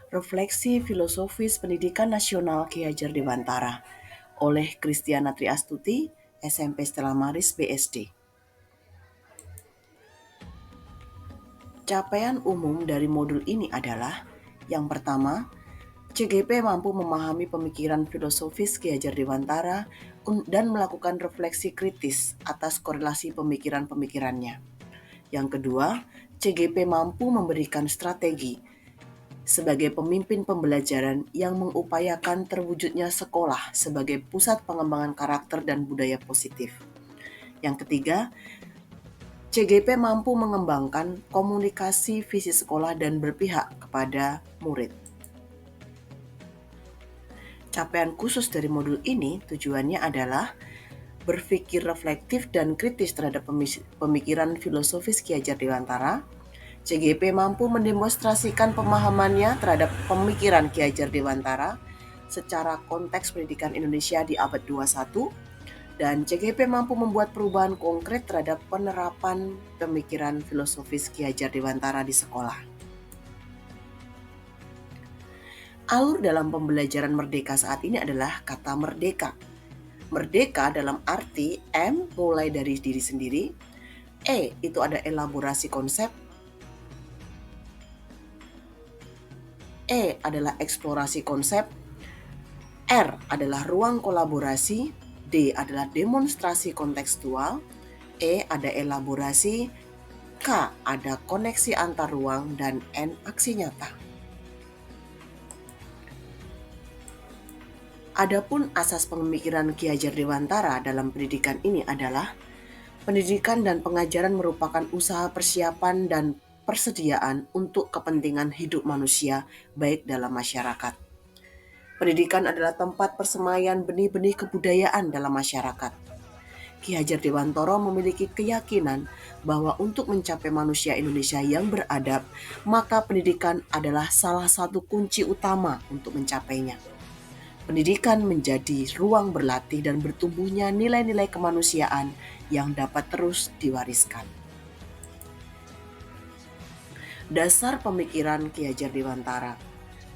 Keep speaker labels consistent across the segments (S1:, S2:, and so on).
S1: Refleksi Filosofis Pendidikan Nasional Ki Hajar Dewantara oleh Kristiana Triastuti, SMP Stella Maris BSD. Capaian umum dari modul ini adalah: yang pertama, CGP mampu memahami pemikiran filosofis Ki Hajar Dewantara dan melakukan refleksi kritis atas korelasi pemikiran-pemikirannya. Yang kedua, CGP mampu memberikan strategi sebagai pemimpin pembelajaran yang mengupayakan terwujudnya sekolah sebagai pusat pengembangan karakter dan budaya positif. Yang ketiga, CGP mampu mengembangkan komunikasi visi sekolah dan berpihak kepada murid. Capaian khusus dari modul ini tujuannya adalah berpikir reflektif dan kritis terhadap pemikiran filosofis Ki Hajar Dewantara. CGP mampu mendemonstrasikan pemahamannya terhadap pemikiran Ki Hajar Dewantara secara konteks pendidikan Indonesia di abad 21, dan CGP mampu membuat perubahan konkret terhadap penerapan pemikiran filosofis Ki Hajar Dewantara di sekolah. Alur dalam pembelajaran merdeka saat ini adalah kata merdeka. Merdeka dalam arti M mulai dari diri sendiri, E itu ada elaborasi konsep, E adalah eksplorasi konsep, R adalah ruang kolaborasi, D adalah demonstrasi kontekstual, E ada elaborasi, K ada koneksi antar ruang, dan N aksi nyata. Adapun asas pemikiran Ki Hajar Dewantara dalam pendidikan ini adalah: pendidikan dan pengajaran merupakan usaha persiapan dan persediaan untuk kepentingan hidup manusia baik dalam masyarakat. Pendidikan adalah tempat persemaian benih-benih kebudayaan dalam masyarakat. Ki Hajar Dewantara memiliki keyakinan bahwa untuk mencapai manusia Indonesia yang beradab, maka pendidikan adalah salah satu kunci utama untuk mencapainya. Pendidikan menjadi ruang berlatih dan bertumbuhnya nilai-nilai kemanusiaan yang dapat terus diwariskan. Dasar pemikiran Ki Hajar Dewantara.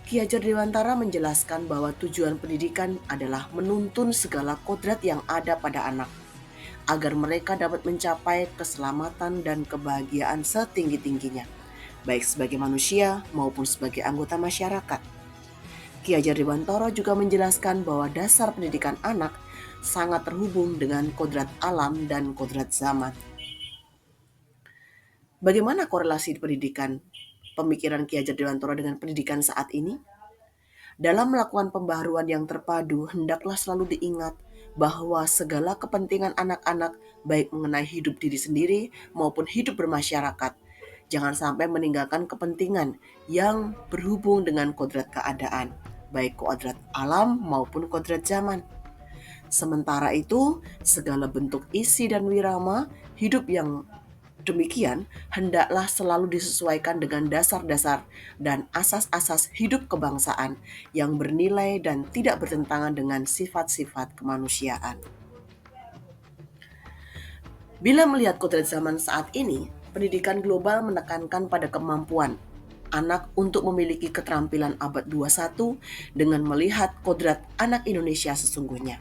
S1: Ki Hajar Dewantara menjelaskan bahwa tujuan pendidikan adalah menuntun segala kodrat yang ada pada anak, agar mereka dapat mencapai keselamatan dan kebahagiaan setinggi-tingginya, baik sebagai manusia maupun sebagai anggota masyarakat. Ki Hajar Dewantara juga menjelaskan bahwa dasar pendidikan anak sangat terhubung dengan kodrat alam dan kodrat zaman. Bagaimana korelasi pendidikan pemikiran Ki Hajar Dewantara dengan pendidikan saat ini? Dalam melakukan pembaharuan yang terpadu, hendaklah selalu diingat bahwa segala kepentingan anak-anak, baik mengenai hidup diri sendiri maupun hidup bermasyarakat, jangan sampai meninggalkan kepentingan yang berhubung dengan kodrat keadaan, baik kodrat alam maupun kodrat zaman. Sementara itu, segala bentuk isi dan wirama hidup yang demikian hendaklah selalu disesuaikan dengan dasar-dasar dan asas-asas hidup kebangsaan yang bernilai dan tidak bertentangan dengan sifat-sifat kemanusiaan. Bila melihat kodrat zaman saat ini, pendidikan global menekankan pada kemampuan anak untuk memiliki keterampilan abad 21 dengan melihat kodrat anak Indonesia sesungguhnya.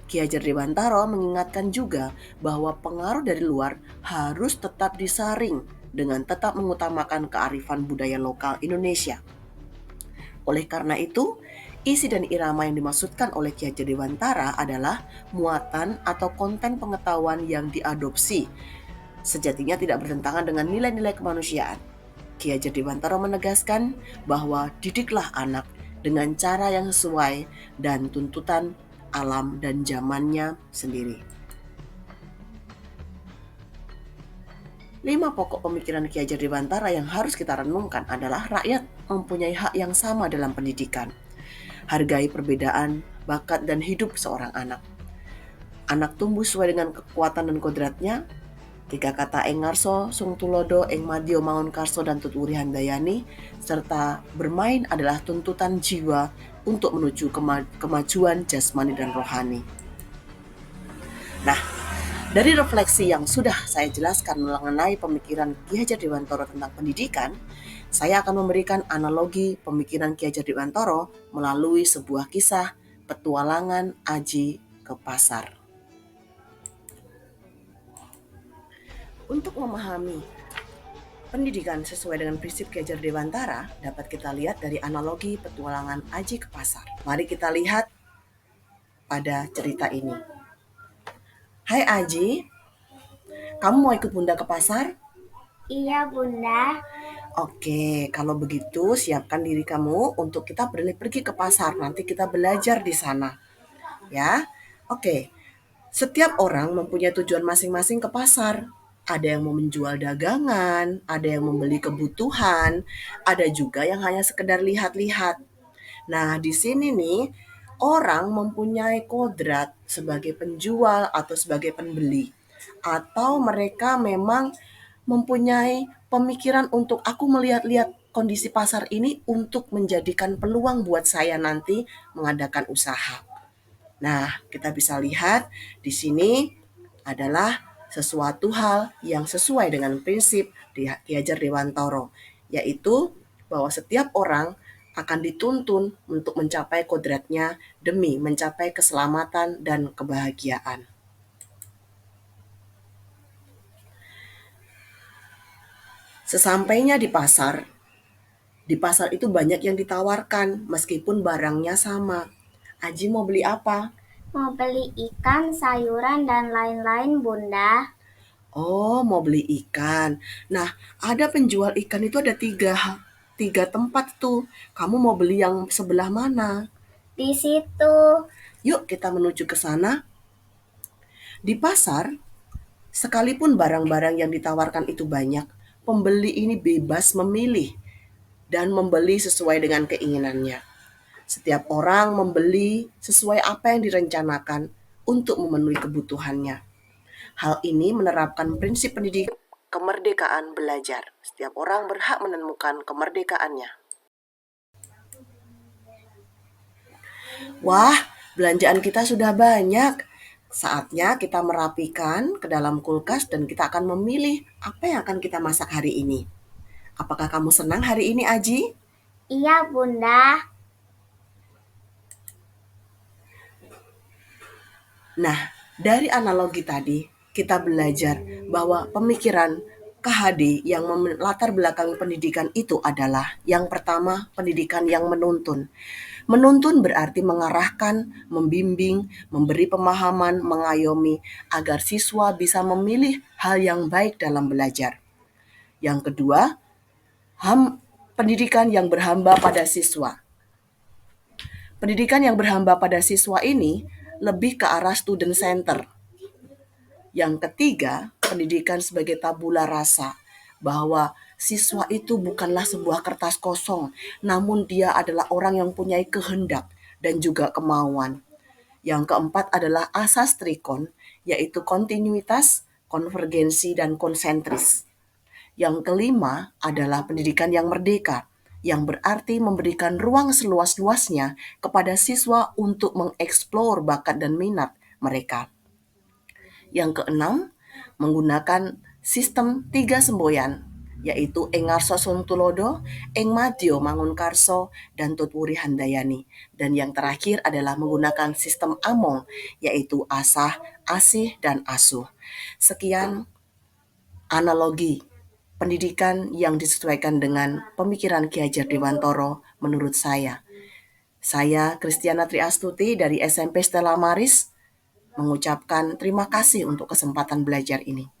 S1: Ki Hajar Dewantara mengingatkan juga bahwa pengaruh dari luar harus tetap disaring dengan tetap mengutamakan kearifan budaya lokal Indonesia. Oleh karena itu, isi dan irama yang dimaksudkan oleh Ki Hajar Dewantara adalah muatan atau konten pengetahuan yang diadopsi, sejatinya tidak bertentangan dengan nilai-nilai kemanusiaan. Ki Hajar Dewantara menegaskan bahwa didiklah anak dengan cara yang sesuai dan tuntutan alam dan zamannya sendiri. 5 pokok pemikiran Ki Hajar Dewantara yang harus kita renungkan adalah: rakyat mempunyai hak yang sama dalam pendidikan. Hargai perbedaan, bakat, dan hidup seorang anak. Anak tumbuh sesuai dengan kekuatan dan kodratnya. 3 kata ing ngarso, sung tulodo, ing madya maun karso dan tuturi handayani, serta bermain adalah tuntutan jiwa untuk menuju kemajuan jasmani dan rohani. Nah, dari refleksi yang sudah saya jelaskan mengenai pemikiran Ki Hajar Dewantara tentang pendidikan, Saya akan memberikan analogi pemikiran Ki Hajar Dewantara melalui sebuah kisah petualangan Aji ke pasar. Untuk memahami pendidikan sesuai dengan prinsip Ki Hajar Dewantara dapat kita lihat dari analogi petualangan Aji ke pasar. Mari kita lihat pada cerita ini. Hai Aji, kamu mau ikut Bunda ke pasar?
S2: Iya, Bunda.
S1: Oke, kalau begitu siapkan diri kamu untuk kita pergi ke pasar. Nanti kita belajar di sana, ya. Oke, setiap orang mempunyai tujuan masing-masing ke pasar. Ada yang mau menjual dagangan, ada yang membeli kebutuhan, ada juga yang hanya sekedar lihat-lihat. Nah, di sini nih, orang mempunyai kodrat sebagai penjual atau sebagai pembeli. Atau mereka memang mempunyai pemikiran untuk aku melihat-lihat kondisi pasar ini untuk menjadikan peluang buat saya nanti mengadakan usaha. Nah, kita bisa lihat di sini adalah sesuatu hal yang sesuai dengan prinsip Ki Hajar Dewantara, yaitu bahwa setiap orang akan dituntun untuk mencapai kodratnya demi mencapai keselamatan dan kebahagiaan. Sesampainya di pasar itu banyak yang ditawarkan meskipun barangnya sama. Aji mau beli apa?
S2: Mau beli ikan, sayuran, dan lain-lain, Bunda.
S1: Oh, mau beli ikan. Nah, ada penjual ikan itu ada tiga tempat tuh. Kamu mau beli yang sebelah mana?
S2: Di situ.
S1: Yuk kita menuju ke sana. Di pasar, sekalipun barang-barang yang ditawarkan itu banyak, pembeli ini bebas memilih dan membeli sesuai dengan keinginannya. Setiap orang membeli sesuai apa yang direncanakan untuk memenuhi kebutuhannya. Hal ini menerapkan prinsip pendidikan kemerdekaan belajar. Setiap orang berhak menemukan kemerdekaannya. Wah, belanjaan kita sudah banyak. Saatnya kita merapikan ke dalam kulkas dan kita akan memilih apa yang akan kita masak hari ini. Apakah kamu senang hari ini, Aji?
S2: Iya, Bunda.
S1: Nah, dari analogi tadi, kita belajar bahwa pemikiran KHD yang melatar belakang pendidikan itu adalah yang pertama, pendidikan yang menuntun. Menuntun berarti mengarahkan, membimbing, memberi pemahaman, mengayomi agar siswa bisa memilih hal yang baik dalam belajar. Yang kedua, pendidikan yang berhamba pada siswa. Pendidikan yang berhamba pada siswa ini lebih ke arah student center. Yang ketiga, pendidikan sebagai tabula rasa, bahwa siswa itu bukanlah sebuah kertas kosong, namun dia adalah orang yang punya kehendak dan juga kemauan. Yang keempat adalah asas trikon, yaitu kontinuitas, konvergensi, dan konsentris. Yang kelima adalah pendidikan yang merdeka, yang berarti memberikan ruang seluas-luasnya kepada siswa untuk mengeksplor bakat dan minat mereka. Yang keenam, menggunakan sistem tiga semboyan, yaitu Engarso Suntulodo, Engmadyo Mangunkarso, dan Tutwuri Handayani. Dan yang terakhir adalah menggunakan sistem Among, yaitu Asah, Asih, dan Asuh. Sekian analogi pendidikan yang disesuaikan dengan pemikiran Ki Hajar Dewantara menurut saya. Saya Kristiana Triastuti dari SMP Stella Maris mengucapkan terima kasih untuk kesempatan belajar ini.